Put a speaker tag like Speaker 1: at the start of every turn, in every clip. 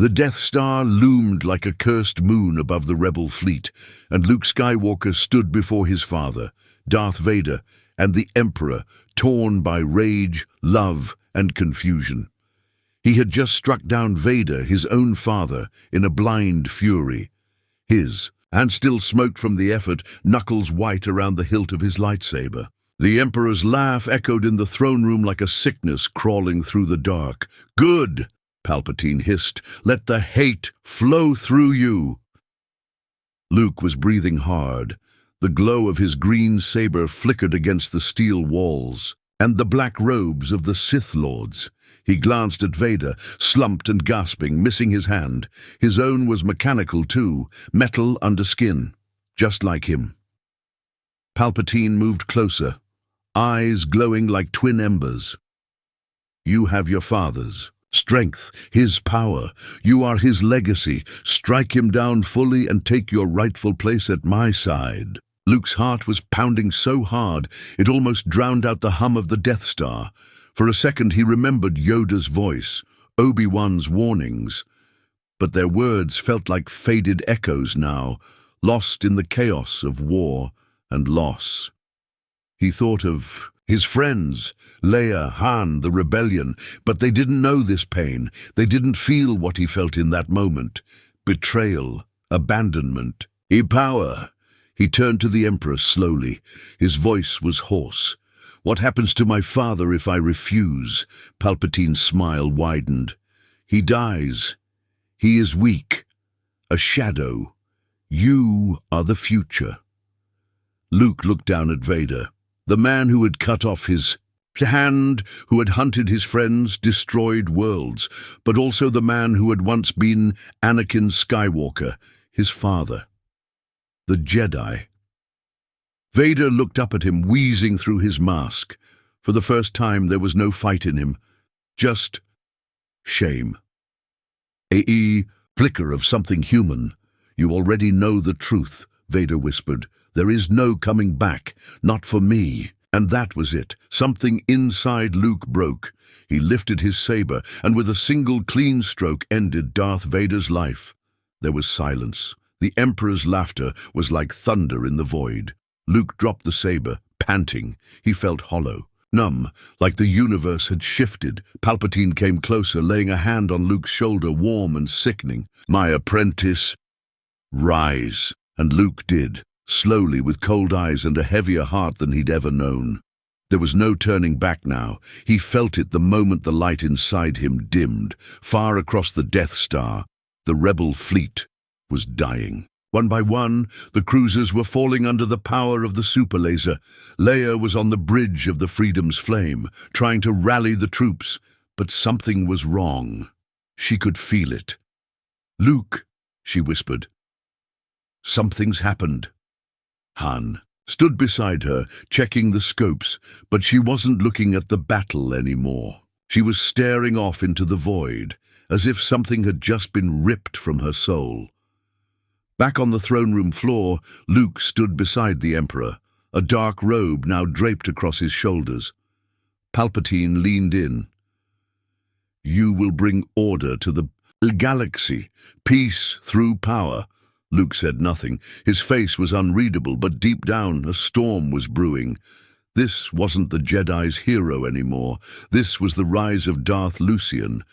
Speaker 1: The Death Star loomed like a cursed moon above the rebel fleet, and Luke Skywalker stood before his father, Darth Vader, and the Emperor, torn by rage, love, and confusion. He had just struck down Vader, his own father, in a blind fury. And still smoked from the effort, knuckles white around the hilt of his lightsaber. The Emperor's laugh echoed in the throne room like a sickness crawling through the dark. "Good," Palpatine hissed. "Let the hate flow through you." Luke was breathing hard. The glow of his green saber flickered against the steel walls and the black robes of the Sith Lords. He glanced at Vader, slumped and gasping, missing his hand. His own was mechanical too, metal under skin, just like him. Palpatine moved closer, eyes glowing like twin embers. "You have your father's strength, his power. You are his legacy. Strike him down fully and take your rightful place at my side." Luke's heart was pounding so hard it almost drowned out the hum of the Death Star. For a second he remembered Yoda's voice, Obi-Wan's warnings. But their words felt like faded echoes now, lost in the chaos of war and loss. He thought of his friends, Leia, Han, the rebellion, but they didn't know this pain. They didn't feel what he felt in that moment. Betrayal, abandonment, power. He turned to the Emperor slowly. His voice was hoarse. "What happens to my father if I refuse?" Palpatine's smile widened. "He dies. He is weak. A shadow. You are the future." Luke looked down at Vader, the man who had cut off his hand, who had hunted his friends, destroyed worlds, but also the man who had once been Anakin Skywalker, his father. The Jedi. Vader looked up at him, wheezing through his mask. For the first time there was no fight in him, just shame. A flicker of something human. "You already know the truth," Vader whispered. "There is no coming back, not for me." And that was it. Something inside Luke broke. He lifted his saber, and with a single clean stroke ended Darth Vader's life. There was silence. The Emperor's laughter was like thunder in the void. Luke dropped the saber, panting. He felt hollow, numb, like the universe had shifted. Palpatine came closer, laying a hand on Luke's shoulder, warm and sickening. "My apprentice, rise." And Luke did, slowly, with cold eyes and a heavier heart than he'd ever known. There was no turning back now. He felt it the moment the light inside him dimmed. Far across the Death Star, the rebel fleet was dying. One by one, the cruisers were falling under the power of the superlaser. Leia was on the bridge of the Freedom's flame, trying to rally the troops, but something was wrong. She could feel it. "Luke," she whispered. "Something's happened." Han stood beside her, checking the scopes, but she wasn't looking at the battle anymore. She was staring off into the void, as if something had just been ripped from her soul. Back on the throne room floor, Luke stood beside the Emperor, a dark robe now draped across his shoulders. Palpatine leaned in. "You will bring order to the galaxy, peace through power." Luke said nothing. His face was unreadable, but deep down a storm was brewing. This wasn't the Jedi's hero anymore. This was the rise of Darth Lucian.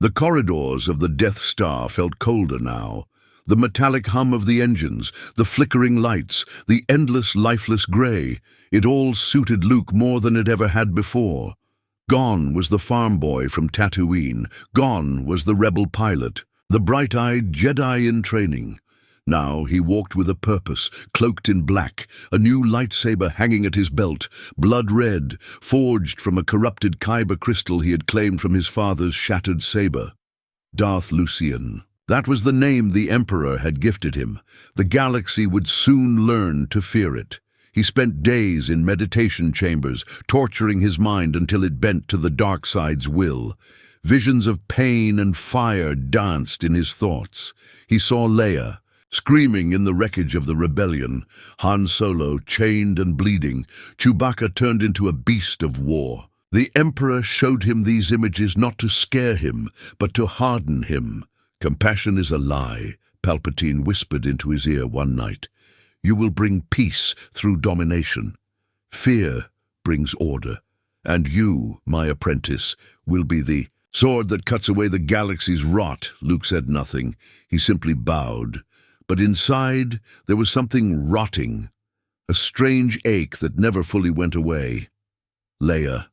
Speaker 1: The corridors of the Death Star felt colder now. The metallic hum of the engines, the flickering lights, the endless lifeless grey, it all suited Luke more than it ever had before. Gone was the farm boy from Tatooine. Gone was the rebel pilot, the bright-eyed Jedi in training. Now he walked with a purpose, cloaked in black, a new lightsaber hanging at his belt, blood red, forged from a corrupted kyber crystal he had claimed from his father's shattered saber. Darth Lucian. That was the name the Emperor had gifted him. The galaxy would soon learn to fear it. He spent days in meditation chambers, torturing his mind until it bent to the dark side's will. Visions of pain and fire danced in his thoughts. He saw Leia, screaming in the wreckage of the rebellion, Han Solo chained and bleeding, Chewbacca turned into a beast of war. The Emperor showed him these images not to scare him, but to harden him. Compassion is a lie, Palpatine whispered into his ear one night. You will bring peace through domination. Fear brings order. And you, my apprentice, will be the sword that cuts away the galaxy's rot. Luke said nothing. He simply bowed. But inside, there was something rotting, a strange ache that never fully went away. Leia.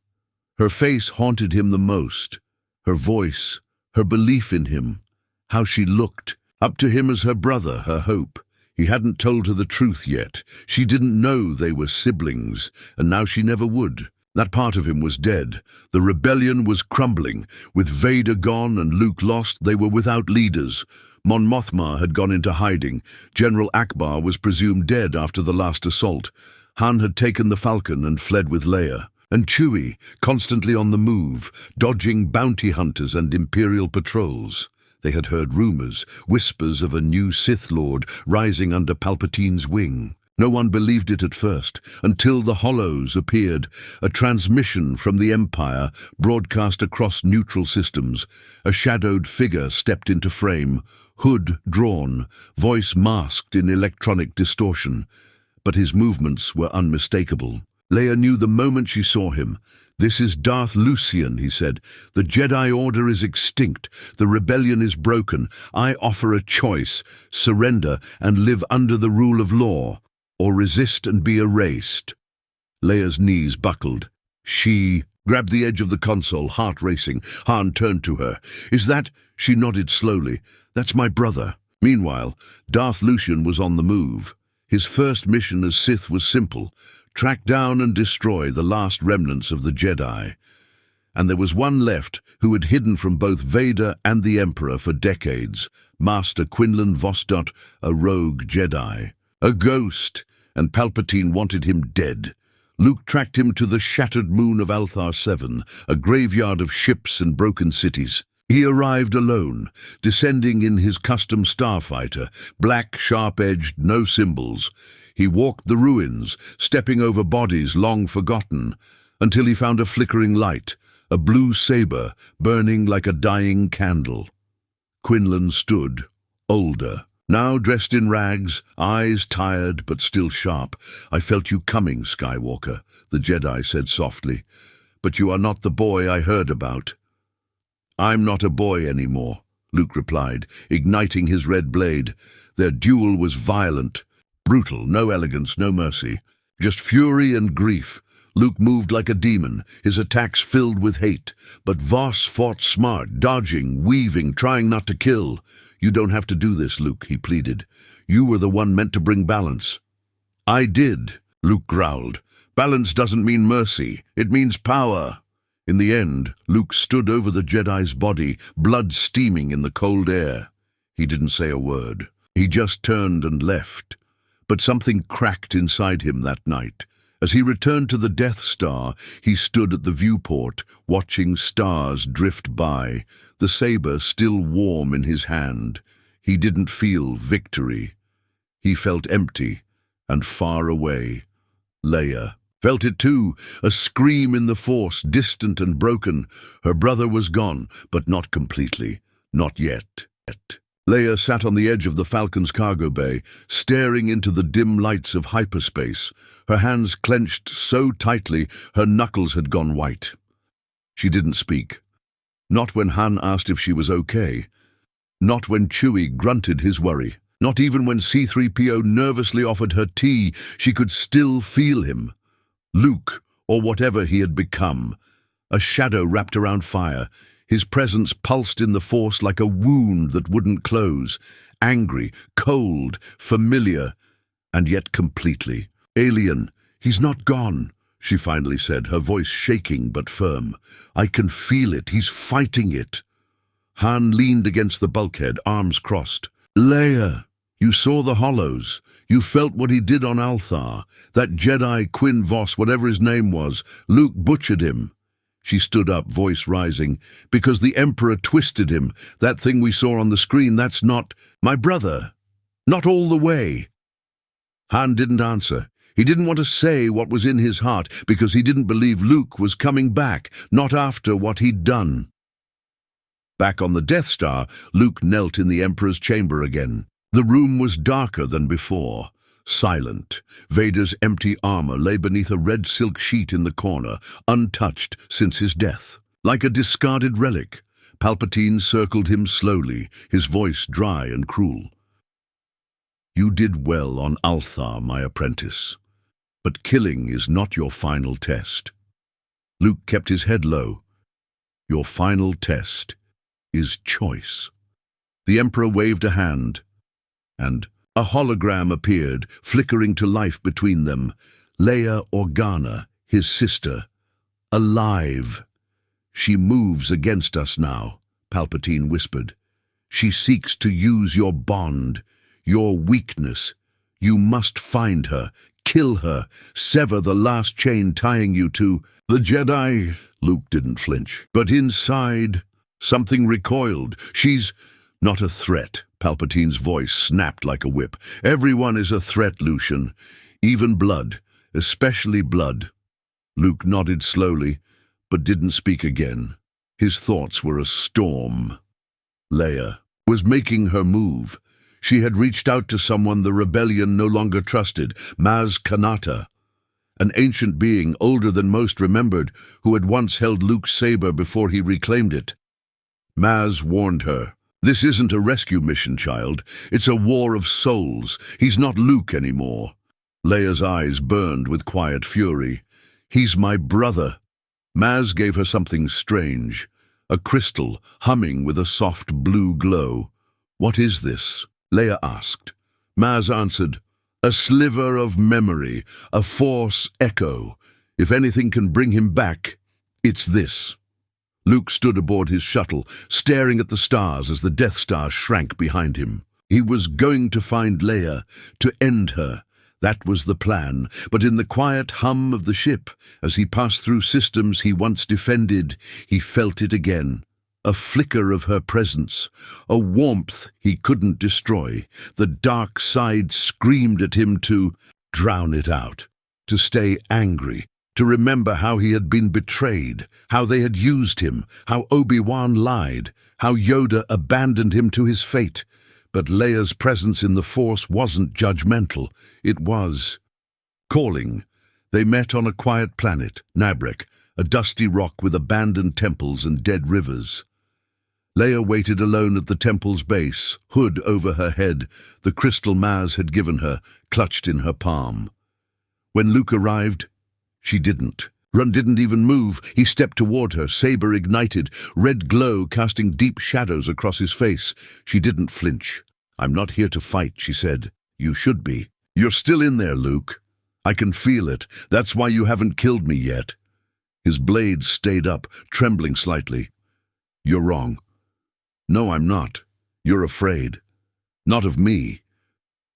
Speaker 1: Her face haunted him the most. Her voice, her belief in him, how she looked, up to him as her brother, her hope. He hadn't told her the truth yet. She didn't know they were siblings, and now she never would. That part of him was dead. The rebellion was crumbling. With Vader gone and Luke lost, they were without leaders. Mon Mothma had gone into hiding. General Akbar was presumed dead after the last assault. Han had taken the Falcon and fled with Leia. And Chewie, constantly on the move, dodging bounty hunters and Imperial patrols. They had heard rumors, whispers of a new Sith Lord rising under Palpatine's wing. No one believed it at first, until the Hollows appeared, a transmission from the Empire broadcast across neutral systems. A shadowed figure stepped into frame, hood drawn, voice masked in electronic distortion. But his movements were unmistakable. Leia knew the moment she saw him. This is Darth Lucian, he said. The Jedi Order is extinct. The rebellion is broken. I offer a choice: surrender and live under the rule of law, or resist and be erased. Leia's knees buckled. She grabbed the edge of the console, heart racing. Han turned to her. Is that? She nodded slowly. That's my brother. Meanwhile, Darth Lucian was on the move. His first mission as Sith was simple: track down and destroy the last remnants of the Jedi. And there was one left who had hidden from both Vader and the Emperor for decades, Master Quinlan Vostok, a rogue Jedi. A ghost, and Palpatine wanted him dead. Luke tracked him to the shattered moon of Althar 7, a graveyard of ships and broken cities. He arrived alone, descending in his custom starfighter, black, sharp-edged, no symbols. He walked the ruins, stepping over bodies long forgotten, until he found a flickering light, a blue saber burning like a dying candle. Quinlan stood, older, now dressed in rags, eyes tired but still sharp. I felt you coming, Skywalker, the Jedi said softly. But you are not the boy I heard about. I'm not a boy anymore, Luke replied, igniting his red blade. Their duel was violent. Brutal, no elegance, no mercy. Just fury and grief. Luke moved like a demon, his attacks filled with hate. But Voss fought smart, dodging, weaving, trying not to kill. You don't have to do this, Luke, he pleaded. You were the one meant to bring balance. I did, Luke growled. Balance doesn't mean mercy. It means power. In the end, Luke stood over the Jedi's body, blood steaming in the cold air. He didn't say a word. He just turned and left. But something cracked inside him that night. As he returned to the Death Star, he stood at the viewport, watching stars drift by, the saber still warm in his hand. He didn't feel victory. He felt empty and far away. Leia felt it too, a scream in the Force, distant and broken. Her brother was gone, but not completely. Not yet. Leia sat on the edge of the Falcon's cargo bay, staring into the dim lights of hyperspace, her hands clenched so tightly her knuckles had gone white. She didn't speak. Not when Han asked if she was okay. Not when Chewie grunted his worry. Not even when C-3PO nervously offered her tea. She could still feel him. Luke, or whatever he had become. A shadow wrapped around fire. His presence pulsed in the Force like a wound that wouldn't close. Angry, cold, familiar, and yet completely alien. He's not gone, she finally said, her voice shaking but firm. I can feel it. He's fighting it. Han leaned against the bulkhead, arms crossed. Leia, you saw the Hollows. You felt what he did on Althar. That Jedi Quin Voss, whatever his name was. Luke butchered him. She stood up, voice rising. Because the Emperor twisted him. That thing we saw on the screen, that's not my brother. Not all the way. Han didn't answer. He didn't want to say what was in his heart because he didn't believe Luke was coming back, not after what he'd done. Back on the Death Star, Luke knelt in the Emperor's chamber again. The room was darker than before. Silent. Vader's empty armor lay beneath a red silk sheet in the corner, untouched since his death. Like a discarded relic, Palpatine circled him slowly, his voice dry and cruel. "You did well on Althar, my apprentice. But killing is not your final test." Luke kept his head low. "Your final test is choice." The Emperor waved a hand, and a hologram appeared, flickering to life between them. Leia Organa, his sister, alive. "She moves against us now," Palpatine whispered. "She seeks to use your bond, your weakness. You must find her, kill her, sever the last chain tying you to the Jedi." Luke didn't flinch. But inside, something recoiled. "She's not a threat." Palpatine's voice snapped like a whip. "Everyone is a threat, Lucian. Even blood, especially blood." Luke nodded slowly, but didn't speak again. His thoughts were a storm. Leia was making her move. She had reached out to someone the rebellion no longer trusted, Maz Kanata, an ancient being older than most remembered, who had once held Luke's saber before he reclaimed it. Maz warned her, "This isn't a rescue mission, child. It's a war of souls. He's not Luke anymore." Leia's eyes burned with quiet fury. "He's my brother." Maz gave her something strange, a crystal humming with a soft blue glow. "What is this?" Leia asked. Maz answered, "A sliver of memory, a force echo. If anything can bring him back, it's this." Luke stood aboard his shuttle, staring at the stars as the Death Star shrank behind him. He was going to find Leia, to end her. That was the plan, but in the quiet hum of the ship, as he passed through systems he once defended, he felt it again. A flicker of her presence, a warmth he couldn't destroy. The dark side screamed at him to drown it out, to stay angry, to remember how he had been betrayed, how they had used him, how Obi-Wan lied, how Yoda abandoned him to his fate. But Leia's presence in the Force wasn't judgmental. It was calling. They met on a quiet planet, Nabrek, a dusty rock with abandoned temples and dead rivers. Leia waited alone at the temple's base, hood over her head, the crystal Maz had given her, clutched in her palm. When Luke arrived, she didn't. Run didn't even move. He stepped toward her, saber ignited, red glow casting deep shadows across his face. She didn't flinch. "I'm not here to fight," she said. "You should be. You're still in there, Luke. I can feel it. That's why you haven't killed me yet." His blade stayed up, trembling slightly. "You're wrong." "No, I'm not. You're afraid. Not of me,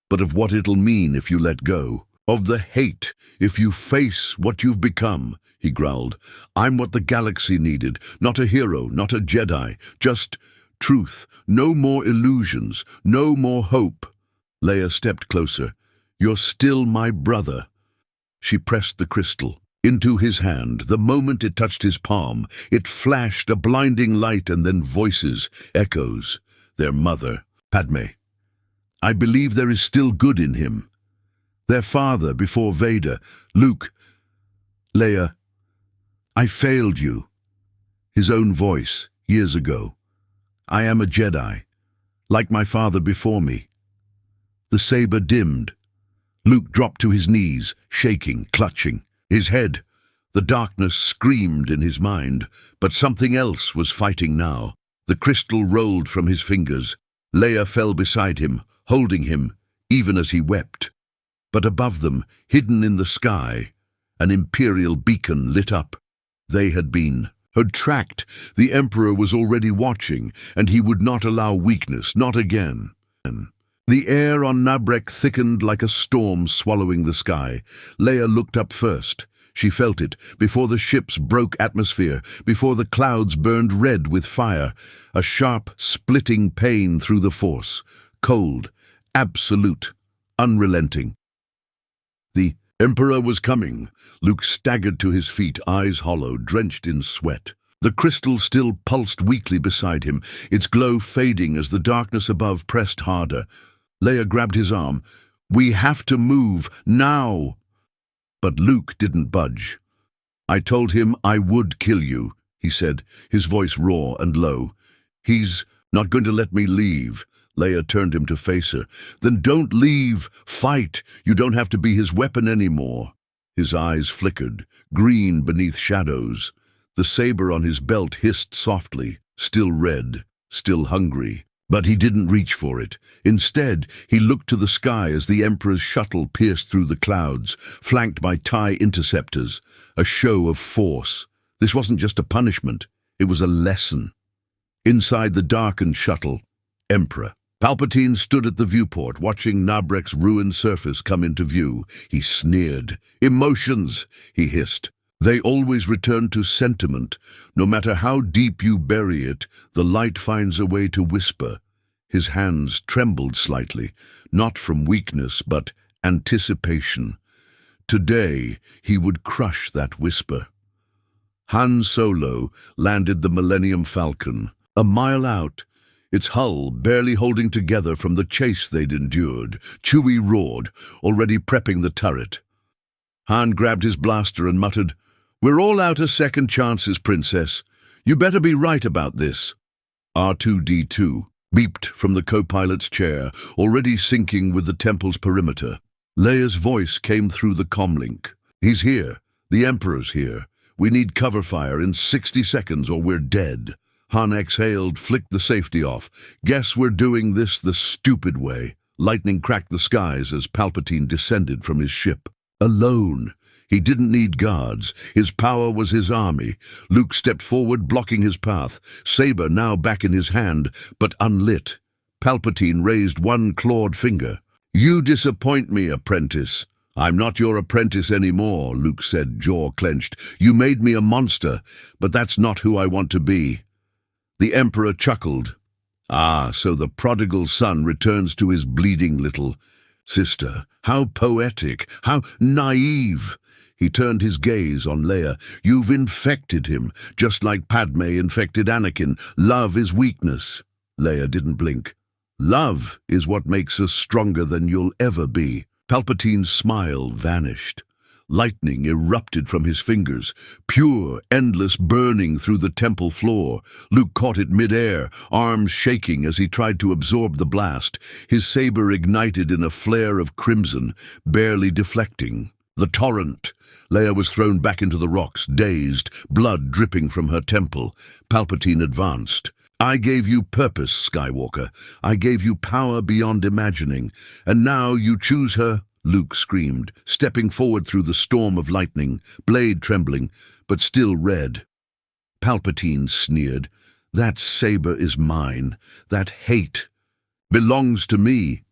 Speaker 1: but of what it'll mean if you let go. Of the hate, if you face what you've become," he growled. "I'm what the galaxy needed. Not a hero, not a Jedi. Just truth. No more illusions. No more hope." Leia stepped closer. "You're still my brother." She pressed the crystal into his hand. The moment it touched his palm, it flashed a blinding light, and then voices, echoes. Their mother, Padme. "I believe there is still good in him." Their father before Vader, Luke. "Leia, I failed you." His own voice, years ago. "I am a Jedi, like my father before me." The saber dimmed. Luke dropped to his knees, shaking, clutching. His head, the darkness screamed in his mind, but something else was fighting now. The crystal rolled from his fingers. Leia fell beside him, holding him, even as he wept. But above them, hidden in the sky, an Imperial beacon lit up. They had tracked. The Emperor was already watching, and he would not allow weakness, not again. The air on Nabrek thickened like a storm swallowing the sky. Leia looked up first. She felt it, before the ships broke atmosphere, before the clouds burned red with fire. A sharp, splitting pain through the Force. Cold, absolute, unrelenting. The Emperor was coming. Luke staggered to his feet, eyes hollow, drenched in sweat. The crystal still pulsed weakly beside him, its glow fading as the darkness above pressed harder. Leia grabbed his arm. "We have to move, now!" But Luke didn't budge. "I told him I would kill you," he said, his voice raw and low. "He's not going to let me leave." Leia turned him to face her. "Then don't leave. Fight. You don't have to be his weapon anymore." His eyes flickered, green beneath shadows. The saber on his belt hissed softly, still red, still hungry. But he didn't reach for it. Instead, he looked to the sky as the Emperor's shuttle pierced through the clouds, flanked by TIE interceptors, a show of force. This wasn't just a punishment, it was a lesson. Inside the darkened shuttle, Emperor Palpatine stood at the viewport, watching Nabrek's ruined surface come into view. He sneered. "Emotions," he hissed. "They always return to sentiment. No matter how deep you bury it, the light finds a way to whisper." His hands trembled slightly, not from weakness, but anticipation. Today, he would crush that whisper. Han Solo landed the Millennium Falcon. A mile out, its hull barely holding together from the chase they'd endured, Chewie roared, already prepping the turret. Han grabbed his blaster and muttered, "We're all out of second chances, Princess. You better be right about this." R2-D2 beeped from the co-pilot's chair, already sinking with the temple's perimeter. Leia's voice came through the comlink. "He's here. The Emperor's here. We need cover fire in 60 seconds or we're dead." Han exhaled, flicked the safety off. "Guess we're doing this the stupid way." Lightning cracked the skies as Palpatine descended from his ship. Alone. He didn't need guards. His power was his army. Luke stepped forward, blocking his path, saber now back in his hand, but unlit. Palpatine raised one clawed finger. "You disappoint me, apprentice." "I'm not your apprentice anymore," Luke said, jaw clenched. "You made me a monster, but that's not who I want to be." The Emperor chuckled. "Ah, so the prodigal son returns to his bleeding little sister. How poetic, how naive." He turned his gaze on Leia. "You've infected him, just like Padme infected Anakin. Love is weakness." Leia didn't blink. "Love is what makes us stronger than you'll ever be." Palpatine's smile vanished. Lightning erupted from his fingers, pure, endless burning through the temple floor. Luke caught it mid-air, arms shaking as he tried to absorb the blast. His saber ignited in a flare of crimson, barely deflecting. The torrent. Leia was thrown back into the rocks, dazed, blood dripping from her temple. Palpatine advanced. "I gave you purpose, Skywalker. I gave you power beyond imagining. And now you choose her?" Luke screamed, stepping forward through the storm of lightning, blade trembling, but still red. Palpatine sneered. "That saber is mine. That hate belongs to me."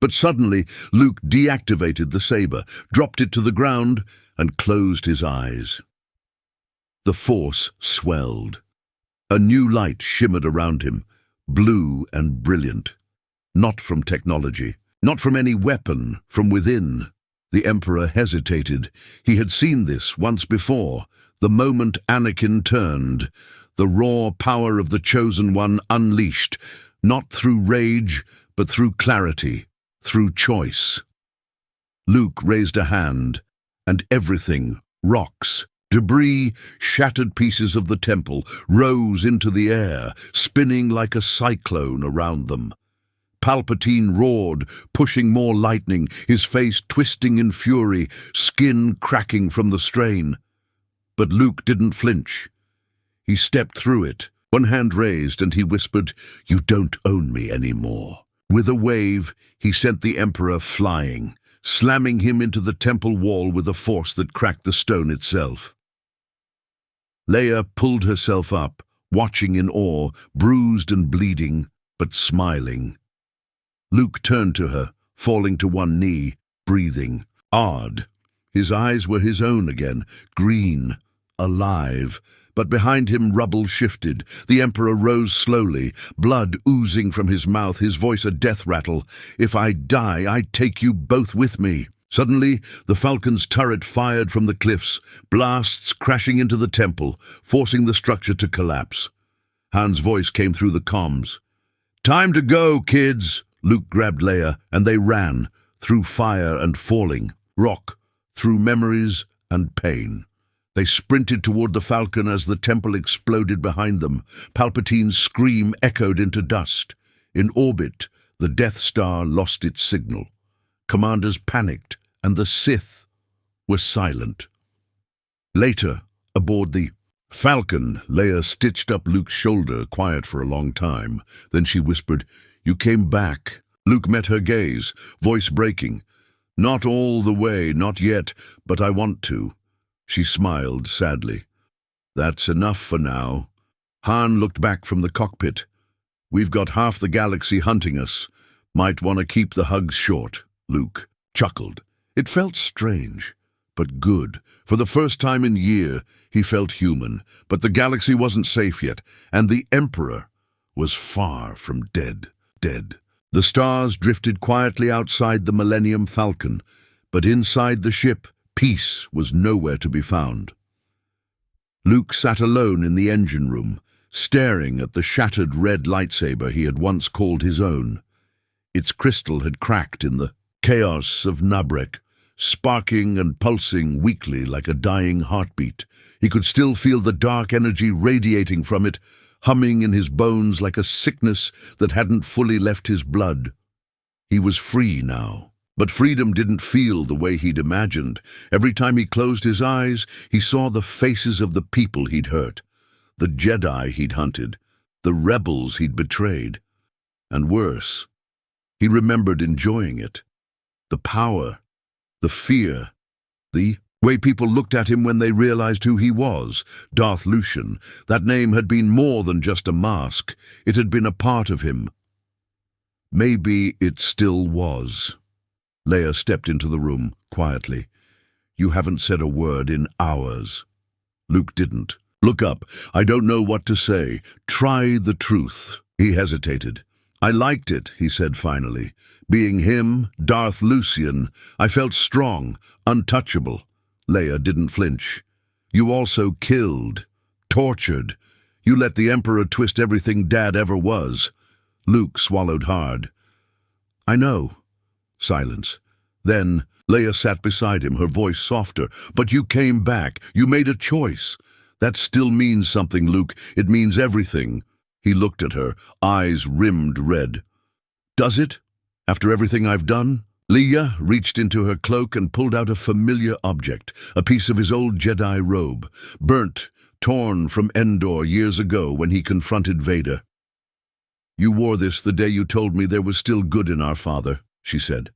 Speaker 1: But suddenly, Luke deactivated the saber, dropped it to the ground, and closed his eyes. The Force swelled. A new light shimmered around him, blue and brilliant. Not from technology, not from any weapon, from within. The Emperor hesitated. He had seen this once before, the moment Anakin turned, the raw power of the Chosen One unleashed, not through rage, but through clarity, through choice. Luke raised a hand, and everything, rocks, debris, shattered pieces of the temple, rose into the air, spinning like a cyclone around them. Palpatine roared, pushing more lightning, his face twisting in fury, skin cracking from the strain. But Luke didn't flinch. He stepped through it, one hand raised, and he whispered, "You don't own me anymore." With a wave, he sent the Emperor flying, slamming him into the temple wall with a force that cracked the stone itself. Leia pulled herself up, watching in awe, bruised and bleeding, but smiling. Luke turned to her, falling to one knee, breathing. Odd. His eyes were his own again, green, alive. But behind him rubble shifted. The Emperor rose slowly, blood oozing from his mouth, his voice a death rattle. "If I die, I take you both with me." Suddenly, the Falcon's turret fired from the cliffs, blasts crashing into the temple, forcing the structure to collapse. Han's voice came through the comms. "Time to go, kids!" Luke grabbed Leia, and they ran, through fire and falling, rock, through memories and pain. They sprinted toward the Falcon as the temple exploded behind them. Palpatine's scream echoed into dust. In orbit, the Death Star lost its signal. Commanders panicked, and the Sith were silent. Later, aboard the Falcon, Leia stitched up Luke's shoulder, quiet for a long time. Then she whispered, "You came back." Luke met her gaze, voice breaking. "Not all the way, not yet, but I want to." She smiled sadly. "That's enough for now." Han looked back from the cockpit. "We've got half the galaxy hunting us. Might want to keep the hugs short." Luke chuckled. It felt strange, but good. For the first time in years, he felt human. But the galaxy wasn't safe yet, and the Emperor was far from dead. The stars drifted quietly outside the Millennium Falcon, but inside the ship, peace was nowhere to be found. Luke sat alone in the engine room, staring at the shattered red lightsaber he had once called his own. Its crystal had cracked in the chaos of Nabrek, sparking and pulsing weakly like a dying heartbeat. He could still feel the dark energy radiating from it, humming in his bones like a sickness that hadn't fully left his blood. He was free now, but freedom didn't feel the way he'd imagined. Every time he closed his eyes, he saw the faces of the people he'd hurt, the Jedi he'd hunted, the rebels he'd betrayed. And worse, he remembered enjoying it. The power, the fear, the way people looked at him when they realized who he was. Darth Lucian. That name had been more than just a mask. It had been a part of him. Maybe it still was. Leia stepped into the room, quietly. "You haven't said a word in hours." Luke didn't. "Look up. I don't know what to say. Try the truth." He hesitated. "I liked it," he said finally. "Being him, Darth Lucian, I felt strong, untouchable." Leia didn't flinch. "You also killed, tortured. You let the Emperor twist everything Dad ever was." Luke swallowed hard. "I know." Silence. Then Leia sat beside him, her voice softer. "But you came back. You made a choice. That still means something, Luke. It means everything." He looked at her, eyes rimmed red. "Does it? After everything I've done?" Leia reached into her cloak and pulled out a familiar object, a piece of his old Jedi robe, burnt, torn from Endor years ago when he confronted Vader. "You wore this the day you told me there was still good in our father," she said.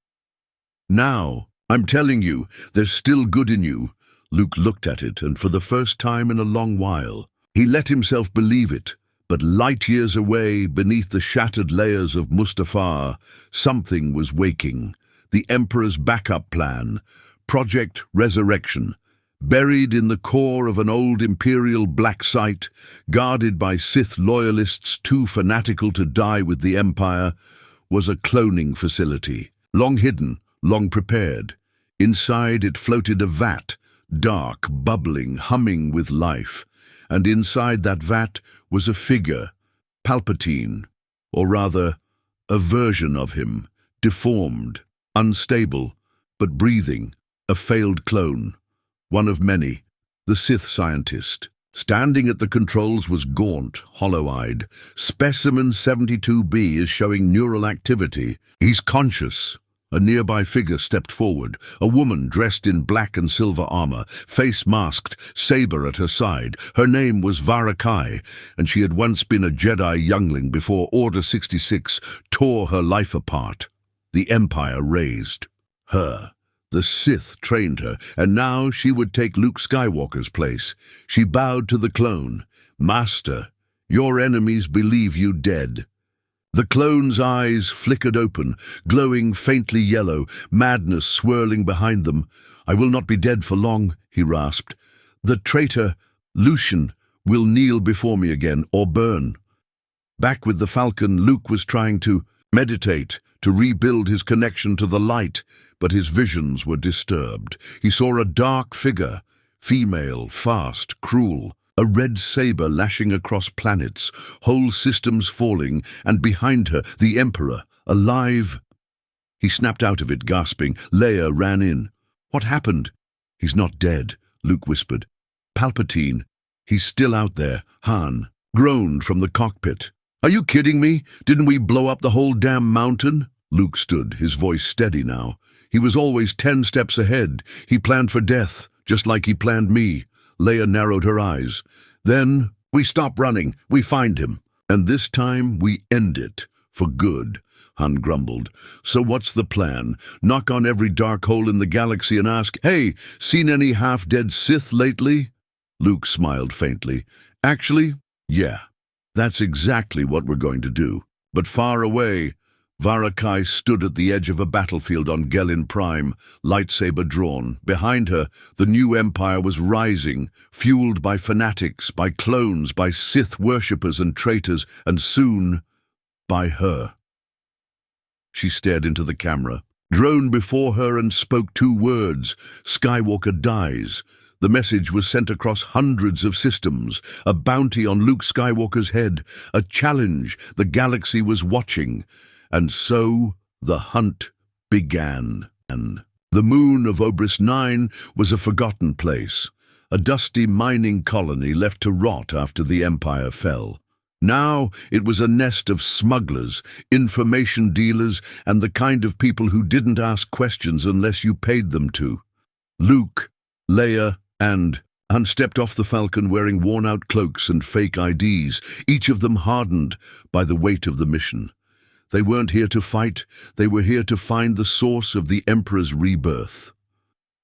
Speaker 1: "Now, I'm telling you, there's still good in you." Luke looked at it, and for the first time in a long while, he let himself believe it. But light years away, beneath the shattered layers of Mustafar, something was waking. The Emperor's backup plan, Project Resurrection, buried in the core of an old Imperial black site, guarded by Sith loyalists too fanatical to die with the Empire, was a cloning facility, long hidden, long prepared. Inside it floated a vat, dark, bubbling, humming with life. And inside that vat was a figure, Palpatine, or rather, a version of him, deformed, unstable, but breathing, a failed clone, one of many, the Sith scientist. Standing at the controls was gaunt, hollow-eyed. "Specimen 72B is showing neural activity. He's conscious." A nearby figure stepped forward, a woman dressed in black and silver armor, face masked, saber at her side. Her name was Vara Kai, and she had once been a Jedi youngling before Order 66 tore her life apart. The Empire raised her. The Sith trained her, and now she would take Luke Skywalker's place. She bowed to the clone. "Master, your enemies believe you dead." The clone's eyes flickered open, glowing faintly yellow, madness swirling behind them. "I will not be dead for long," he rasped. "The traitor, Lucian, will kneel before me again, or burn." Back with the Falcon, Luke was trying to meditate, to rebuild his connection to the light, but his visions were disturbed. He saw a dark figure, female, fast, cruel, a red saber lashing across planets, whole systems falling, and behind her, the Emperor, alive. He snapped out of it, gasping. Leia ran in. What happened? He's not dead, Luke whispered. Palpatine. He's still out there, Han groaned from the cockpit. Are you kidding me? Didn't we blow up the whole damn mountain? Luke stood, his voice steady now. He was always 10 steps ahead. He planned for death, just like he planned me. Leia narrowed her eyes. Then we stop running. We find him. And this time we end it. For good, Han grumbled. So what's the plan? Knock on every dark hole in the galaxy and ask, hey, seen any half-dead Sith lately? Luke smiled faintly. Actually, yeah, that's exactly what we're going to do. But far away, Varakai stood at the edge of a battlefield on Gelin Prime, lightsaber drawn. Behind her, the new empire was rising, fueled by fanatics, by clones, by Sith worshippers and traitors, and soon, by her. She stared into the camera, droned before her and spoke 2 words. Skywalker dies. The message was sent across hundreds of systems, a bounty on Luke Skywalker's head, a challenge the galaxy was watching. And so the hunt began. The moon of Obris 9 was a forgotten place, a dusty mining colony left to rot after the Empire fell. Now it was a nest of smugglers, information dealers, and the kind of people who didn't ask questions unless you paid them to. Luke, Leia, and Han stepped off the Falcon wearing worn-out cloaks and fake IDs, each of them hardened by the weight of the mission. They weren't here to fight, they were here to find the source of the Emperor's rebirth.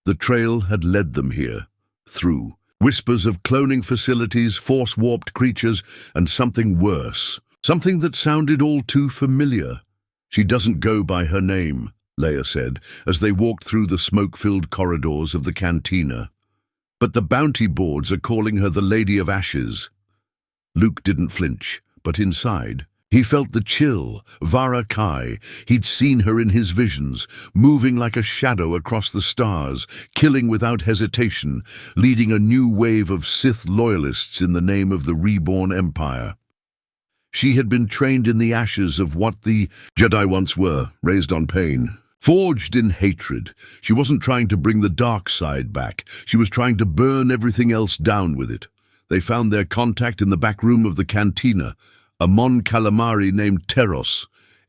Speaker 1: The trail had led them here, through whispers of cloning facilities, force-warped creatures, and something worse, something that sounded all too familiar. She doesn't go by her name, Leia said, as they walked through the smoke-filled corridors of the cantina. But the bounty boards are calling her the Lady of Ashes. Luke didn't flinch, but inside, he felt the chill. Varakai. He'd seen her in his visions, moving like a shadow across the stars, killing without hesitation, leading a new wave of Sith loyalists in the name of the reborn Empire. She had been trained in the ashes of what the Jedi once were, raised on pain. Forged in hatred. She wasn't trying to bring the dark side back. She was trying to burn everything else down with it. They found their contact in the back room of the cantina, a Mon Calamari named Teros,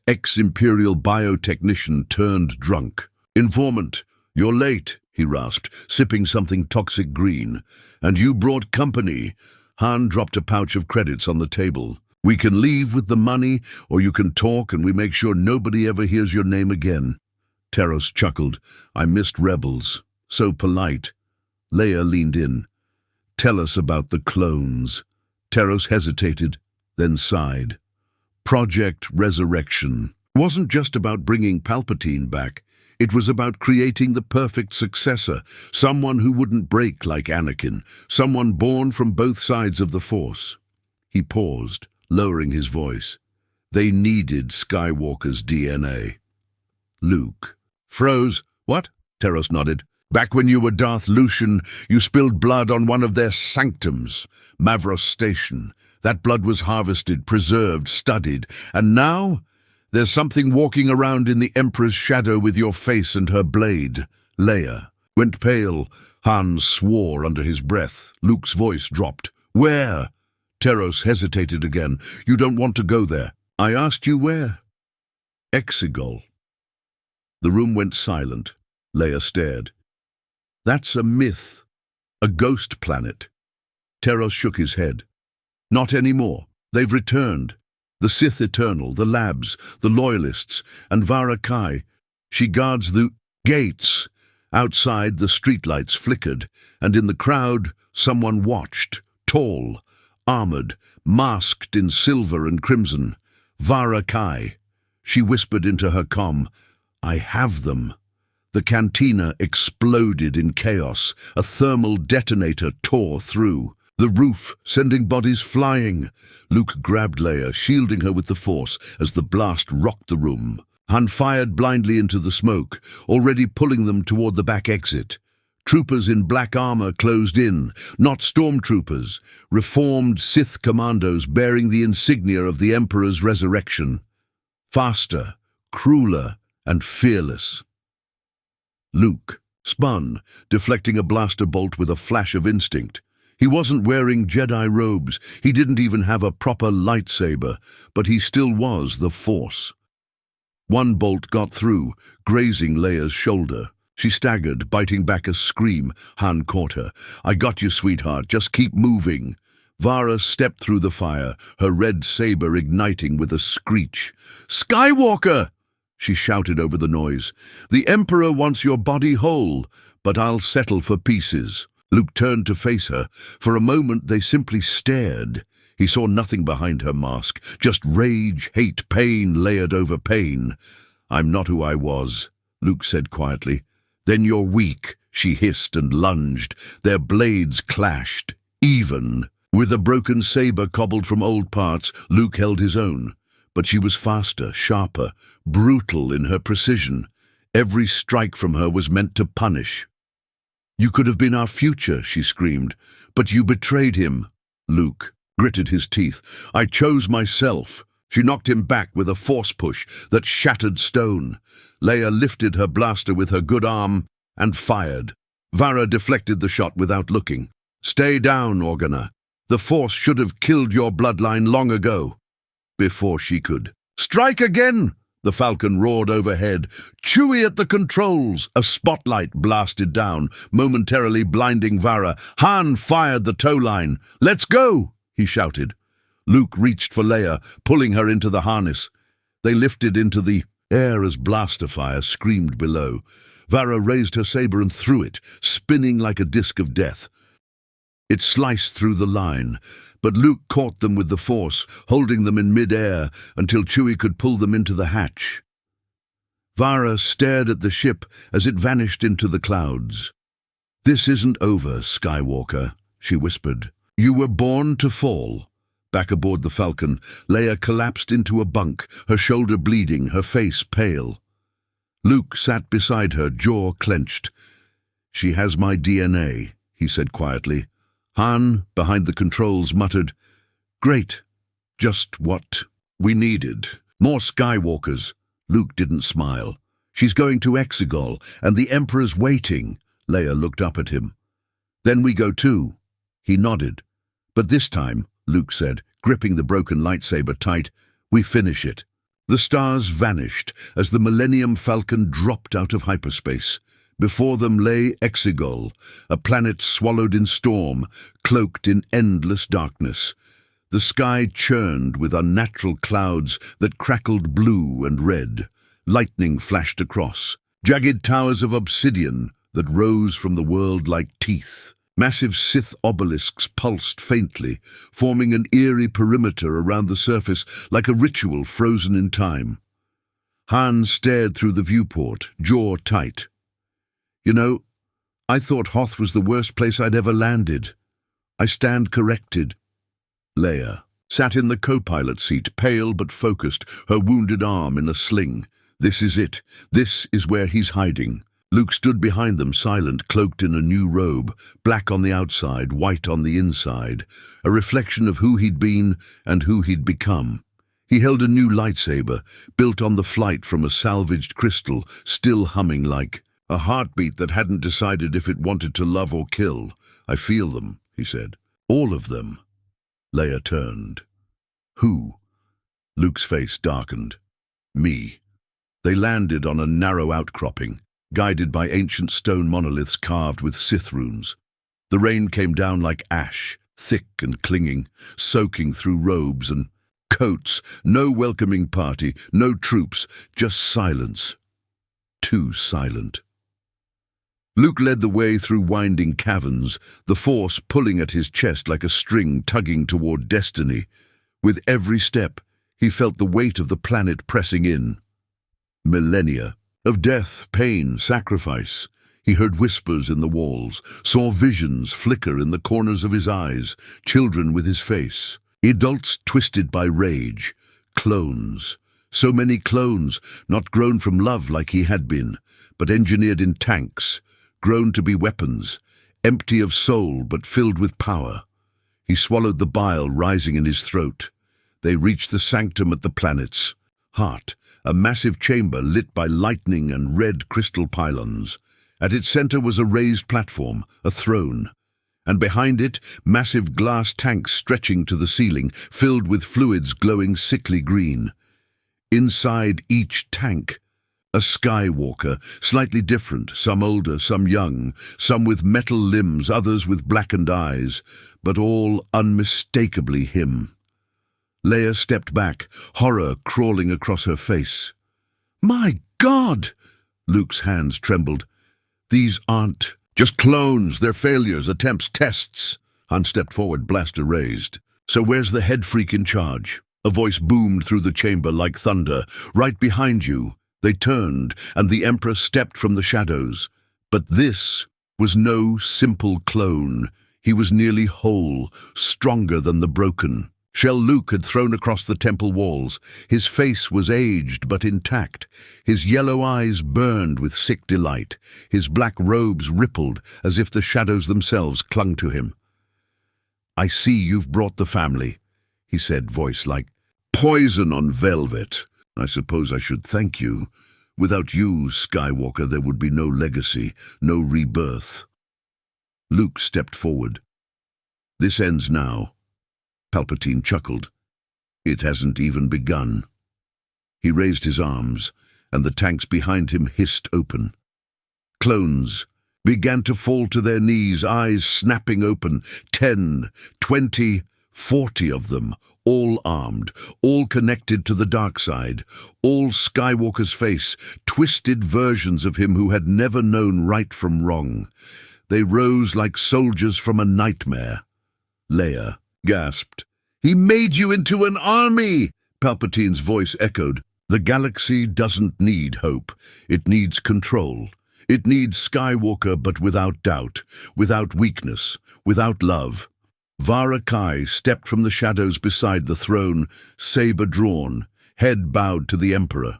Speaker 1: ex-Imperial biotechnician turned drunk. Informant, you're late, he rasped, sipping something toxic green. And you brought company. Han dropped a pouch of credits on the table. We can leave with the money, or you can talk and we make sure nobody ever hears your name again. Teros chuckled. I missed rebels. So polite. Leia leaned in. Tell us about the clones. Teros hesitated, then sighed. Project Resurrection wasn't just about bringing Palpatine back. It was about creating the perfect successor, someone who wouldn't break like Anakin, someone born from both sides of the Force. He paused, lowering his voice. They needed Skywalker's DNA. Luke froze. What? Teros nodded. Back when you were Darth Lucian, you spilled blood on one of their sanctums, Mavros Station. That blood was harvested, preserved, studied. And now, there's something walking around in the Emperor's shadow with your face and her blade. Leia went pale. Han swore under his breath. Luke's voice dropped. Where? Teros hesitated again. You don't want to go there. I asked you where. Exegol. The room went silent. Leia stared. That's a myth. A ghost planet. Teros shook his head. Not anymore. They've returned. The Sith Eternal, the labs, the Loyalists, and Varakai. She guards the gates. Outside, the streetlights flickered, and in the crowd, someone watched, tall, armored, masked in silver and crimson. Varakai. She whispered into her comm, I have them. The cantina exploded in chaos. A thermal detonator tore through the roof, sending bodies flying. Luke grabbed Leia, shielding her with the Force as the blast rocked the room. Han fired blindly into the smoke, already pulling them toward the back exit. Troopers in black armor closed in, not stormtroopers, reformed Sith commandos bearing the insignia of the Emperor's resurrection. Faster, crueler, and fearless. Luke spun, deflecting a blaster bolt with a flash of instinct. He wasn't wearing Jedi robes, he didn't even have a proper lightsaber, but he still was the Force. One bolt got through, grazing Leia's shoulder. She staggered, biting back a scream. Han caught her. "I got you, sweetheart. Just keep moving." Vara stepped through the fire, her red saber igniting with a screech. "Skywalker!" she shouted over the noise. "The Emperor wants your body whole, but I'll settle for pieces." Luke turned to face her. For a moment they simply stared. He saw nothing behind her mask, just rage, hate, pain layered over pain. "I'm not who I was," Luke said quietly. "Then you're weak," she hissed and lunged. Their blades clashed, even. With a broken saber cobbled from old parts, Luke held his own. But she was faster, sharper, brutal in her precision. Every strike from her was meant to punish. "You could have been our future," she screamed. "But you betrayed him." Luke gritted his teeth. "I chose myself." She knocked him back with a force push that shattered stone. Leia lifted her blaster with her good arm and fired. Vara deflected the shot without looking. "Stay down, Organa. The Force should have killed your bloodline long ago." Before she could. "Strike again!" The Falcon roared overhead. "Chewie at the controls!" A spotlight blasted down, momentarily blinding Vara. Han fired the tow line. "Let's go!" he shouted. Luke reached for Leia, pulling her into the harness. They lifted into the air as blaster fire screamed below. Vara raised her saber and threw it, spinning like a disk of death. It sliced through the line, but Luke caught them with the Force, holding them in mid-air until Chewie could pull them into the hatch. Vara stared at the ship as it vanished into the clouds. "This isn't over, Skywalker," she whispered. "You were born to fall." Back aboard the Falcon, Leia collapsed into a bunk, her shoulder bleeding, her face pale. Luke sat beside her, jaw clenched. "She has my DNA," he said quietly. Han, behind the controls, muttered, "Great. Just what we needed. More Skywalkers." Luke didn't smile. "She's going to Exegol, and the Emperor's waiting." Leia looked up at him. "Then we go too." He nodded. "But this time," Luke said, gripping the broken lightsaber tight, "we finish it." The stars vanished as the Millennium Falcon dropped out of hyperspace. Before them lay Exegol, a planet swallowed in storm, cloaked in endless darkness. The sky churned with unnatural clouds that crackled blue and red. Lightning flashed across, jagged towers of obsidian that rose from the world like teeth. Massive Sith obelisks pulsed faintly, forming an eerie perimeter around the surface like a ritual frozen in time. Han stared through the viewport, jaw tight. "You know, I thought Hoth was the worst place I'd ever landed. I stand corrected." Leia sat in the co-pilot seat, pale but focused, her wounded arm in a sling. "This is it. This is where he's hiding." Luke stood behind them, silent, cloaked in a new robe, black on the outside, white on the inside, a reflection of who he'd been and who he'd become. He held a new lightsaber, built on the flight from a salvaged crystal, still humming like a heartbeat that hadn't decided if it wanted to love or kill. "I feel them," he said. "All of them." Leia turned. "Who?" Luke's face darkened. "Me." They landed on a narrow outcropping, guided by ancient stone monoliths carved with Sith runes. The rain came down like ash, thick and clinging, soaking through robes and coats. No welcoming party, no troops, just silence. Too silent. Luke led the way through winding caverns, the Force pulling at his chest like a string tugging toward destiny. With every step, he felt the weight of the planet pressing in. Millennia of death, pain, sacrifice. He heard whispers in the walls, saw visions flicker in the corners of his eyes, children with his face, adults twisted by rage, clones, So many clones, not grown from love like he had been, but engineered in tanks, grown to be weapons, empty of soul but filled with power. He swallowed the bile rising in his throat. They reached the sanctum at the planet's heart, a massive chamber lit by lightning and red crystal pylons. At its center was a raised platform, a throne, and behind it, massive glass tanks stretching to the ceiling, filled with fluids glowing sickly green. Inside each tank, a Skywalker, slightly different, some older, some young, some with metal limbs, others with blackened eyes, but all unmistakably him. Leia stepped back, horror crawling across her face. "My God!" Luke's hands trembled. "These aren't just clones, they're failures, attempts, tests." Han stepped forward, blaster raised. "So where's the head freak in charge?" A voice boomed through the chamber like thunder. "Right behind you." They turned, and the Emperor stepped from the shadows. But this was no simple clone. He was nearly whole, stronger than the broken. Shell Luke had thrown across the temple walls. His face was aged but intact. His yellow eyes burned with sick delight. His black robes rippled as if the shadows themselves clung to him. "I see you've brought the family," he said, voice like poison on velvet. "I suppose I should thank you. Without you, Skywalker, there would be no legacy, no rebirth." Luke stepped forward. "This ends now." Palpatine chuckled. "It hasn't even begun." He raised his arms, and the tanks behind him hissed open. Clones began to fall to their knees, eyes snapping open. 10, 20, 40 of them, all armed, all connected to the dark side, all Skywalker's face, twisted versions of him who had never known right from wrong. They rose like soldiers from a nightmare. Leia gasped. "He made you into an army!" Palpatine's voice echoed. "The galaxy doesn't need hope. It needs control. It needs Skywalker, but without doubt, without weakness, without love." Vara Kai stepped from the shadows beside the throne, saber drawn, head bowed to the Emperor.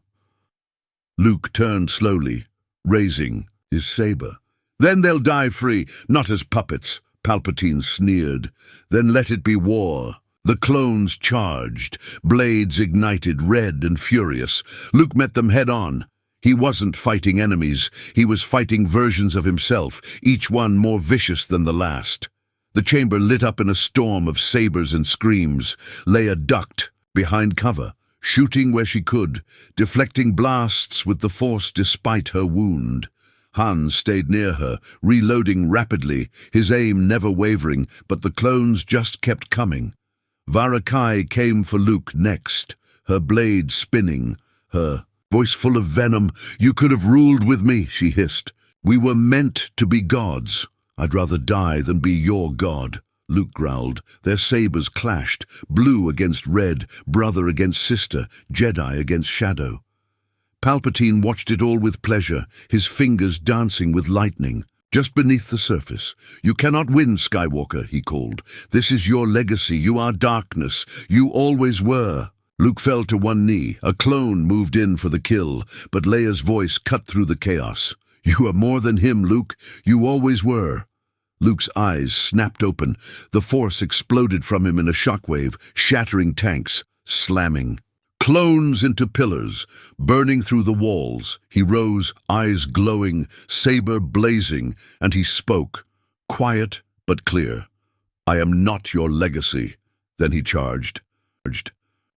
Speaker 1: Luke turned slowly, raising his saber. "Then they'll die free, not as puppets," Palpatine sneered. "Then let it be war." The clones charged, blades ignited, red and furious. Luke met them head-on. He wasn't fighting enemies, he was fighting versions of himself, each one more vicious than the last. The chamber lit up in a storm of sabers and screams. Leia ducked, behind cover, shooting where she could, deflecting blasts with the Force despite her wound. Han stayed near her, reloading rapidly, his aim never wavering, but the clones just kept coming. Vara Kai came for Luke next, her blade spinning, her voice full of venom. "You could have ruled with me," she hissed. "We were meant to be gods. I'd rather die than be your god." Luke growled. Their sabers clashed, blue against red, brother against sister, Jedi against shadow. Palpatine watched it all with pleasure, his fingers dancing with lightning. "Just beneath the surface. You cannot win, Skywalker," he called. "This is your legacy. You are darkness. You always were." Luke fell to one knee. A clone moved in for the kill, but Leia's voice cut through the chaos. "You are more than him, Luke. You always were." Luke's eyes snapped open. The Force exploded from him in a shockwave, shattering tanks, slamming clones into pillars, burning through the walls. He rose, eyes glowing, saber blazing, and he spoke, quiet but clear. "I am not your legacy." Then he charged.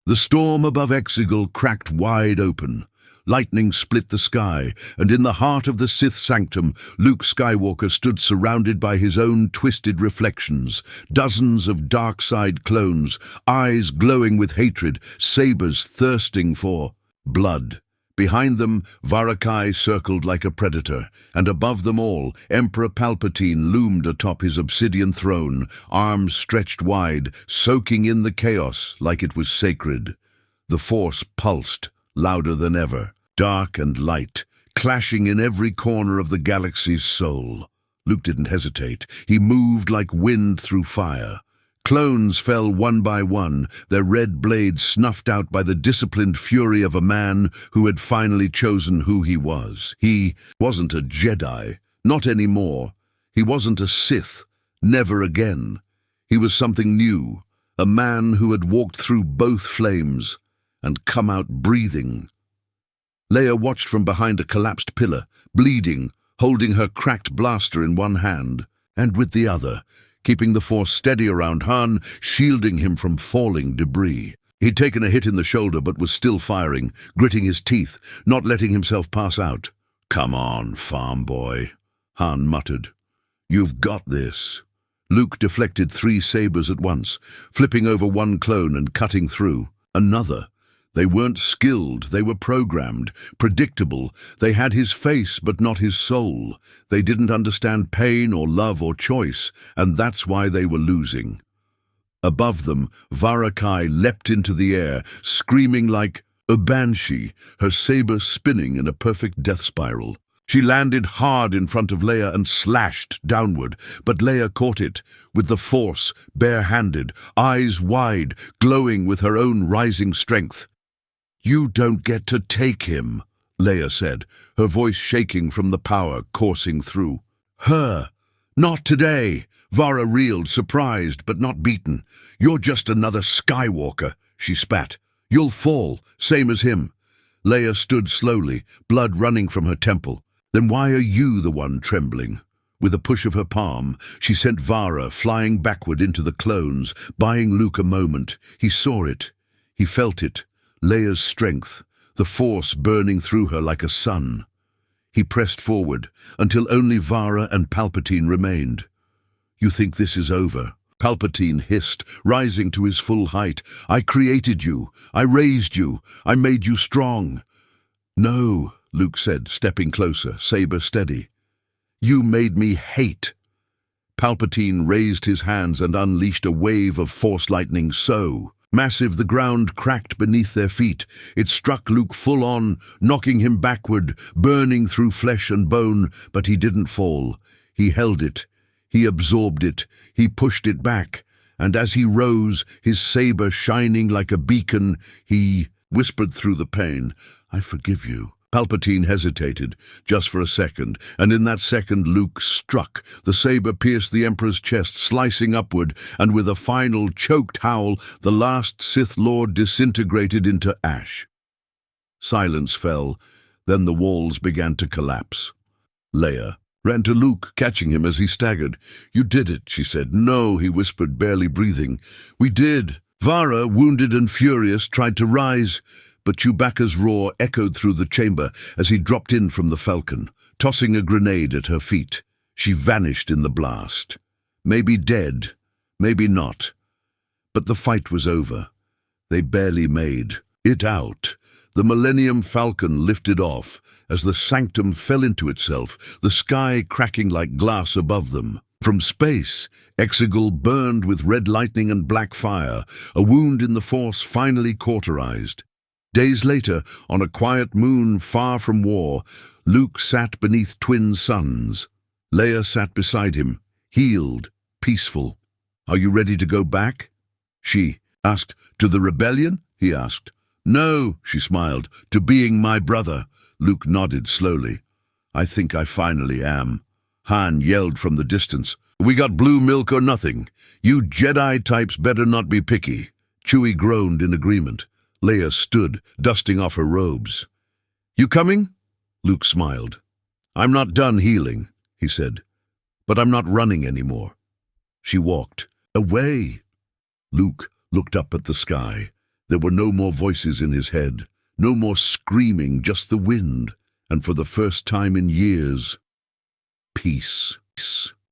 Speaker 1: The storm above Exegol cracked wide open. Lightning split the sky, and in the heart of the Sith sanctum, Luke Skywalker stood surrounded by his own twisted reflections, dozens of dark side clones, eyes glowing with hatred, sabers thirsting for blood. Behind them, Vara Kai circled like a predator, and above them all, Emperor Palpatine loomed atop his obsidian throne, arms stretched wide, soaking in the chaos like it was sacred. The Force pulsed, louder than ever, dark and light, clashing in every corner of the galaxy's soul. Luke didn't hesitate. He moved like wind through fire. Clones fell one by one, their red blades snuffed out by the disciplined fury of a man who had finally chosen who he was. He wasn't a Jedi, not anymore. He wasn't a Sith, never again. He was something new, a man who had walked through both flames and come out breathing. Leia watched from behind a collapsed pillar, bleeding, holding her cracked blaster in one hand, and with the other, keeping the Force steady around Han, shielding him from falling debris. He'd taken a hit in the shoulder but was still firing, gritting his teeth, not letting himself pass out. "Come on, farm boy," Han muttered. "You've got this." Luke deflected 3 sabers at once, flipping over one clone and cutting through another. They weren't skilled, they were programmed, predictable. They had his face but not his soul. They didn't understand pain or love or choice, and that's why they were losing. Above them, Vara Kai leapt into the air, screaming like a banshee, her saber spinning in a perfect death spiral. She landed hard in front of Leia and slashed downward, but Leia caught it, with the Force, bare-handed, eyes wide, glowing with her own rising strength. "You don't get to take him," Leia said, her voice shaking from the power coursing through. "Her? Not today!" Vara reeled, surprised but not beaten. "You're just another Skywalker," she spat. "You'll fall, same as him." Leia stood slowly, blood running from her temple. "Then why are you the one trembling?" With a push of her palm, she sent Vara flying backward into the clones, buying Luke a moment. He saw it. He felt it. Leia's strength, the Force burning through her like a sun. He pressed forward, until only Vara and Palpatine remained. "You think this is over?" Palpatine hissed, rising to his full height. "I created you. I raised you. I made you strong." "No," Luke said, stepping closer, saber steady. "You made me hate." Palpatine raised his hands and unleashed a wave of Force lightning. Massive, the ground cracked beneath their feet. It struck Luke full on, knocking him backward, burning through flesh and bone, but he didn't fall. He held it. He absorbed it. He pushed it back. And as he rose, his saber shining like a beacon, he whispered through the pain, "I forgive you." Palpatine hesitated, just for a second, and in that second Luke struck. The saber pierced the Emperor's chest, slicing upward, and with a final choked howl, the last Sith Lord disintegrated into ash. Silence fell, then the walls began to collapse. Leia ran to Luke, catching him as he staggered. "You did it," she said. "No," he whispered, barely breathing. "We did." Vara, wounded and furious, tried to rise, but Chewbacca's roar echoed through the chamber as he dropped in from the Falcon, tossing a grenade at her feet. She vanished in the blast. Maybe dead, maybe not. But the fight was over. They barely made it out. The Millennium Falcon lifted off as the sanctum fell into itself, the sky cracking like glass above them. From space, Exegol burned with red lightning and black fire, a wound in the Force finally cauterized. Days later, on a quiet moon far from war, Luke sat beneath twin suns. Leia sat beside him, healed, peaceful. "Are you ready to go back?" She asked. "To the rebellion?" he asked. "No," she smiled. "To being my brother." Luke nodded slowly. "I think I finally am." Han yelled from the distance. "We got blue milk or nothing. You Jedi types better not be picky." Chewie groaned in agreement. Leia stood, dusting off her robes. "You coming?" Luke smiled. "I'm not done healing," he said. "But I'm not running anymore." She walked. "Away!" Luke looked up at the sky. There were no more voices in his head, no more screaming, just the wind, and for the first time in years, peace.